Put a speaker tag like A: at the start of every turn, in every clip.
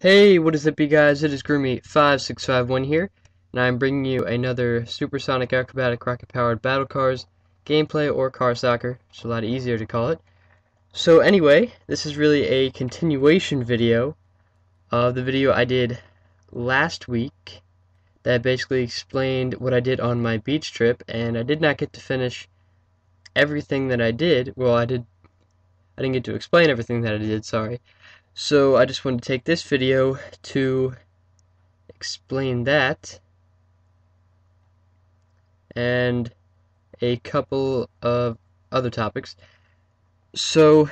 A: Hey, what is up, you guys? It is Groomy5651 here, and I'm bringing you another Supersonic Acrobatic Rocket-Powered Battle Cars gameplay, or car soccer. It's a lot easier to call it. So anyway, this is really a continuation video of the video I did last week that basically explained what I did on my beach trip, and I did not get to finish everything that I did. Well, I didn't get to explain everything that I did, sorry. So I just wanted to take this video to explain that and a couple of other topics. So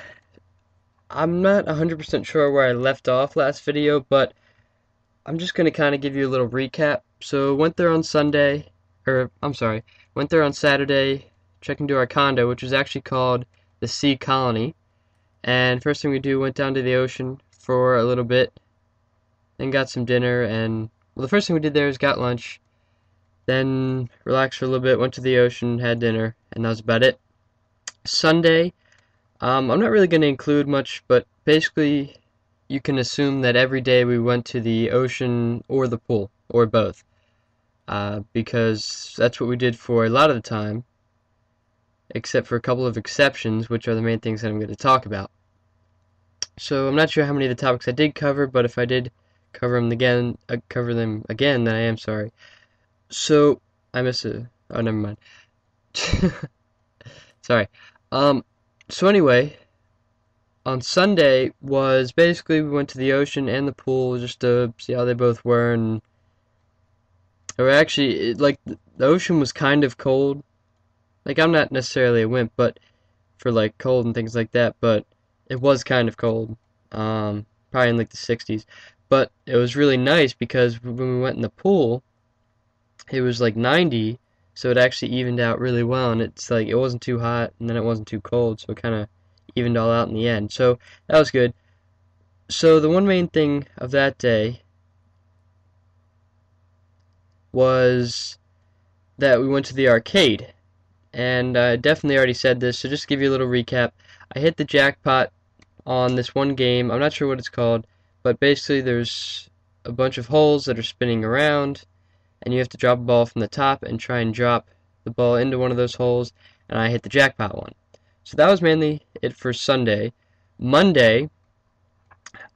A: I'm not 100% sure where I left off last video, but I'm just going to kind of give you a little recap. So went there on Sunday, or I'm sorry, went there on Saturday, checked into our condo, which was actually called the Sea Colony. And first thing we do, went down to the ocean for a little bit, then got some dinner, and well, the first thing we did there is got lunch, then relaxed for a little bit, went to the ocean, had dinner, and that was about it. Sunday, I'm not really going to include much, but basically you can assume that every day we went to the ocean or the pool, or both, because that's what we did for a lot of the time, except for a couple of exceptions, which are the main things that I'm going to talk about. So I'm not sure how many of the topics I did cover, but if I did cover them again, then I am sorry. So I missed a. Oh, never mind. Sorry. So anyway, on Sunday was basically we went to the ocean and the pool just to see how they both were, and or actually, like the ocean was kind of cold. Like I'm not necessarily a wimp, but for like cold and things like that, but it was kind of cold. Probably in like the 60s, but it was really nice because when we went in the pool, it was like 90, so it actually evened out really well, and it's like it wasn't too hot and then it wasn't too cold, so it kind of evened all out in the end. So that was good. So the one main thing of that day was that we went to the arcade, and I definitely already said this, so just to give you a little recap, I hit the jackpot on this one game. I'm not sure what it's called, but basically there's a bunch of holes that are spinning around, and you have to drop a ball from the top and try and drop the ball into one of those holes, and I hit the jackpot one. So that was mainly it for Sunday. Monday,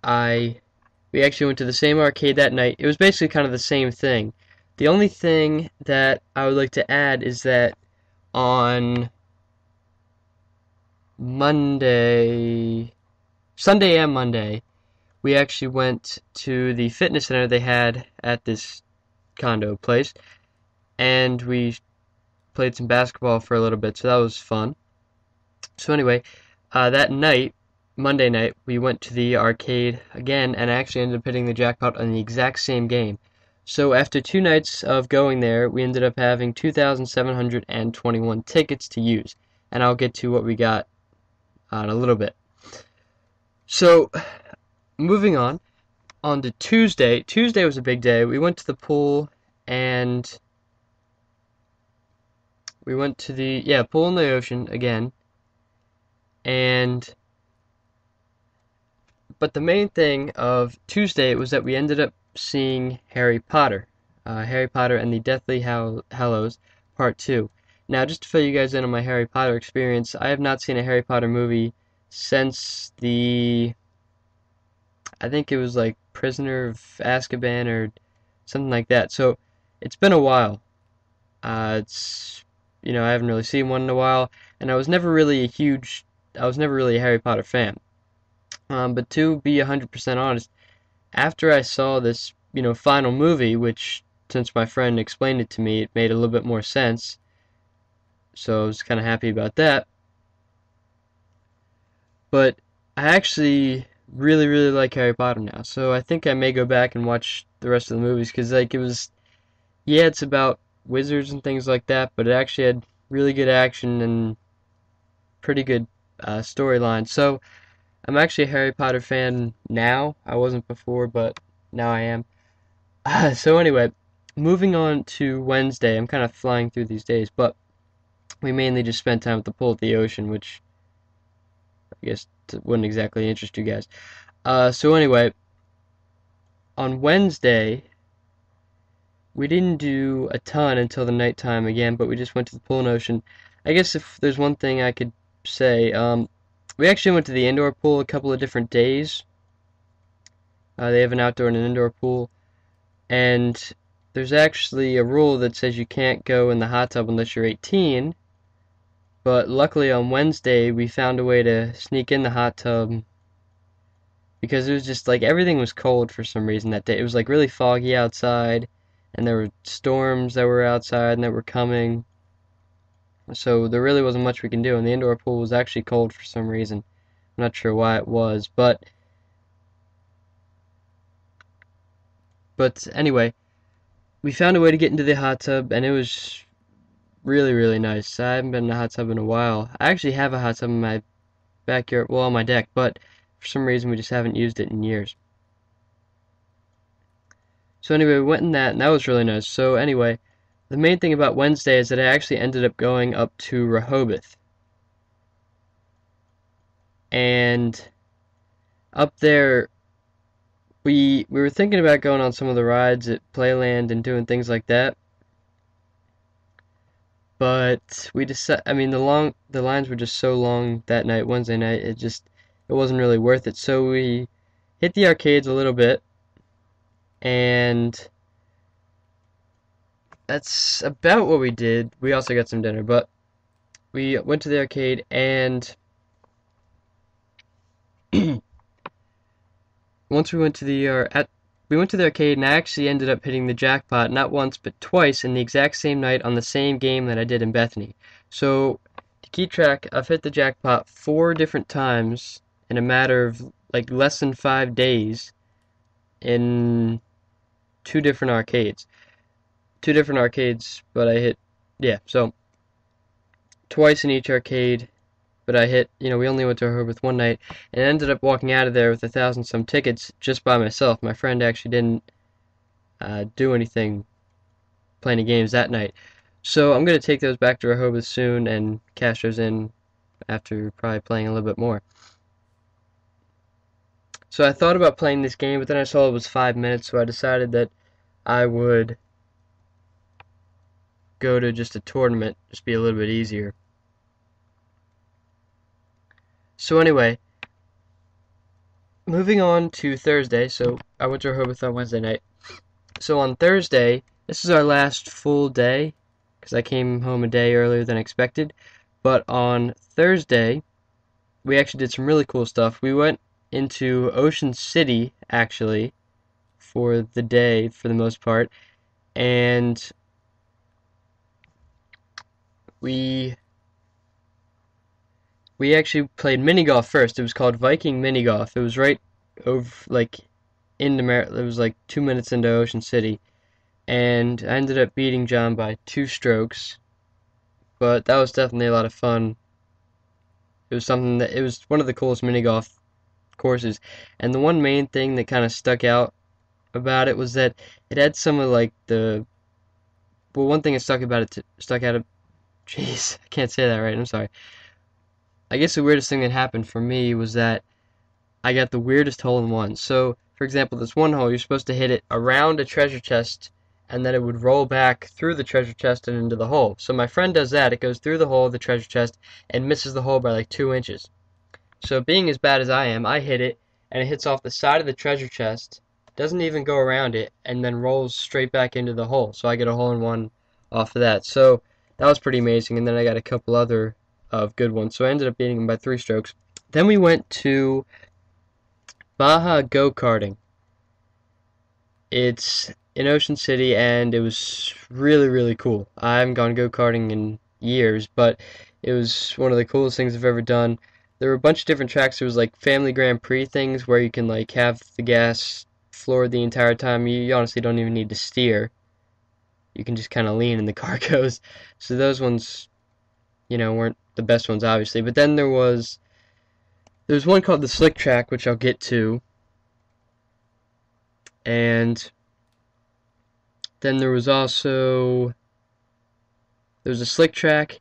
A: we actually went to the same arcade that night. It was basically kind of the same thing. The only thing that I would like to add is that on Sunday and Monday, we actually went to the fitness center they had at this condo place, and we played some basketball for a little bit, so that was fun. So anyway, that night, Monday night, we went to the arcade again, and I actually ended up hitting the jackpot on the exact same game. So after 2 nights of going there, we ended up having 2,721 tickets to use, and I'll get to what we got in a little bit. So, moving on to Tuesday. Tuesday was a big day. We went to the pool, and we went to the, pool in the ocean again. But the main thing of Tuesday was that we ended up seeing Harry Potter. Harry Potter and the Deathly Hallows Part 2. Now, just to fill you guys in on my Harry Potter experience, I have not seen a Harry Potter movie since I think it was like Prisoner of Azkaban or something like that. So, it's been a while. I haven't really seen one in a while, and I was never really a Harry Potter fan. But to be 100% honest, after I saw this, final movie, which, since my friend explained it to me, it made a little bit more sense, so I was kind of happy about that. But I actually really, really like Harry Potter now, so I think I may go back and watch the rest of the movies, because, like, it's about wizards and things like that, but it actually had really good action and pretty good storyline. So I'm actually a Harry Potter fan now. I wasn't before, but now I am. So anyway, moving on to Wednesday. I'm kind of flying through these days, but we mainly just spent time at the pool at the ocean, which I guess wouldn't exactly interest you guys. So anyway, on Wednesday, we didn't do a ton until the nighttime again, but we just went to the pool and ocean. I guess if there's one thing I could say, we actually went to the indoor pool a couple of different days. They have an outdoor and an indoor pool, and there's actually a rule that says you can't go in the hot tub unless you're 18, but luckily on Wednesday we found a way to sneak in the hot tub because it was just like everything was cold for some reason that day. It was like really foggy outside, and there were storms that were outside and that were coming. So there really wasn't much we can do, and the indoor pool was actually cold for some reason. I'm not sure why it was, but anyway, we found a way to get into the hot tub, and it was really, really nice. I haven't been in a hot tub in a while. I actually have a hot tub in my backyard, well, on my deck, but for some reason we just haven't used it in years. So anyway, we went in that, and that was really nice. So anyway, the main thing about Wednesday is that I actually ended up going up to Rehoboth. And up there, we were thinking about going on some of the rides at Playland and doing things like that. But we decided, I mean, the lines were just so long that night, Wednesday night, it wasn't really worth it. So we hit the arcades a little bit, and that's about what we did. We also got some dinner, but we went to the arcade, and once we went to we went to the arcade, and I actually ended up hitting the jackpot not once but twice in the exact same night on the same game that I did in Bethany. So to keep track, I've hit the jackpot 4 different times in a matter of like less than 5 days in 2 different arcades. 2 different arcades, but I hit, yeah, so twice in each arcade, but I hit, we only went to Rehoboth one night, and ended up walking out of there with 1,000 some tickets just by myself. My friend actually didn't do anything, play any games that night. So I'm going to take those back to Rehoboth soon and cash those in after probably playing a little bit more. So I thought about playing this game, but then I saw it was 5 minutes, so I decided that I would go to just a tournament, just be a little bit easier. So anyway, moving on to Thursday. So I went to Rehoboth on Wednesday night. So on Thursday, this is our last full day, because I came home a day earlier than expected. But on Thursday, we actually did some really cool stuff. We went into Ocean City, actually, for the day, for the most part, and we actually played mini golf first. It was called Viking Mini Golf. It was right over, like, into it was like 2 minutes into Ocean City, and I ended up beating John by 2 strokes, but that was definitely a lot of fun. It was one of the coolest mini golf courses, and the one main thing that kind of stuck out about it was that it had some of like one thing that stuck out of, jeez, I can't say that right, I'm sorry. I guess the weirdest thing that happened for me was that I got the weirdest hole-in-one. So, for example, this one hole, you're supposed to hit it around a treasure chest, and then it would roll back through the treasure chest and into the hole. So my friend does that. It goes through the hole of the treasure chest and misses the hole by like 2 inches. So being as bad as I am, I hit it, and it hits off the side of the treasure chest, doesn't even go around it, and then rolls straight back into the hole. So I get a hole-in-one off of that. So that was pretty amazing, and then I got a couple other of good ones. So I ended up beating him by 3 strokes. Then we went to Baja Go-Karting. It's in Ocean City, and it was really, really cool. I haven't gone go-karting in years, but it was one of the coolest things I've ever done. There were a bunch of different tracks. There was like Family Grand Prix things where you can like have the gas floored the entire time. You honestly don't even need to steer. You can just kind of lean and the car goes. So those ones, weren't the best ones, obviously. But then there was one called the Slick Track, which I'll get to. And then there was a Slick Track,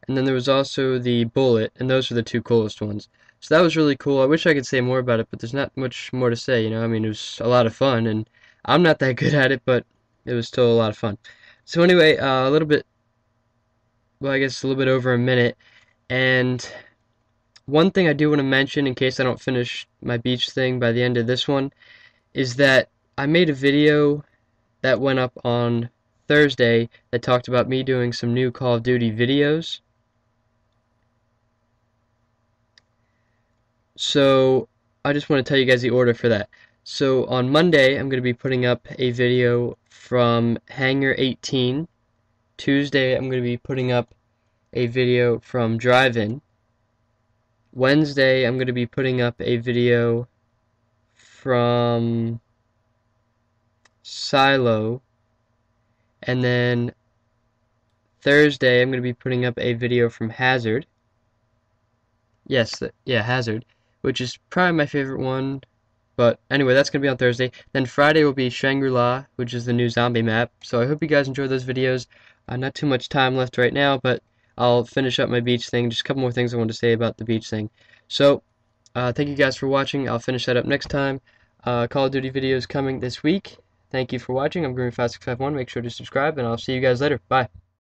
A: and then there was also the Bullet, and those were the 2 coolest ones. So that was really cool. I wish I could say more about it, but there's not much more to say, I mean, it was a lot of fun, and I'm not that good at it, but it was still a lot of fun. So anyway, a little bit, well, I guess a little bit over a minute, and one thing I do want to mention in case I don't finish my beach thing by the end of this one is that I made a video that went up on Thursday that talked about me doing some new Call of Duty videos. So I just want to tell you guys the order for that. So on Monday, I'm going to be putting up a video from Hangar 18. Tuesday, I'm going to be putting up a video from Drive-In. Wednesday, I'm going to be putting up a video from Silo. And then Thursday, I'm going to be putting up a video from Hazard. Yes, yeah, Hazard, which is probably my favorite one. But anyway, that's going to be on Thursday. Then Friday will be Shangri-La, which is the new zombie map. So I hope you guys enjoy those videos. Not too much time left right now, but I'll finish up my beach thing. Just a couple more things I want to say about the beach thing. So, thank you guys for watching. I'll finish that up next time. Call of Duty videos coming this week. Thank you for watching. I'm Green5651. Make sure to subscribe, and I'll see you guys later. Bye.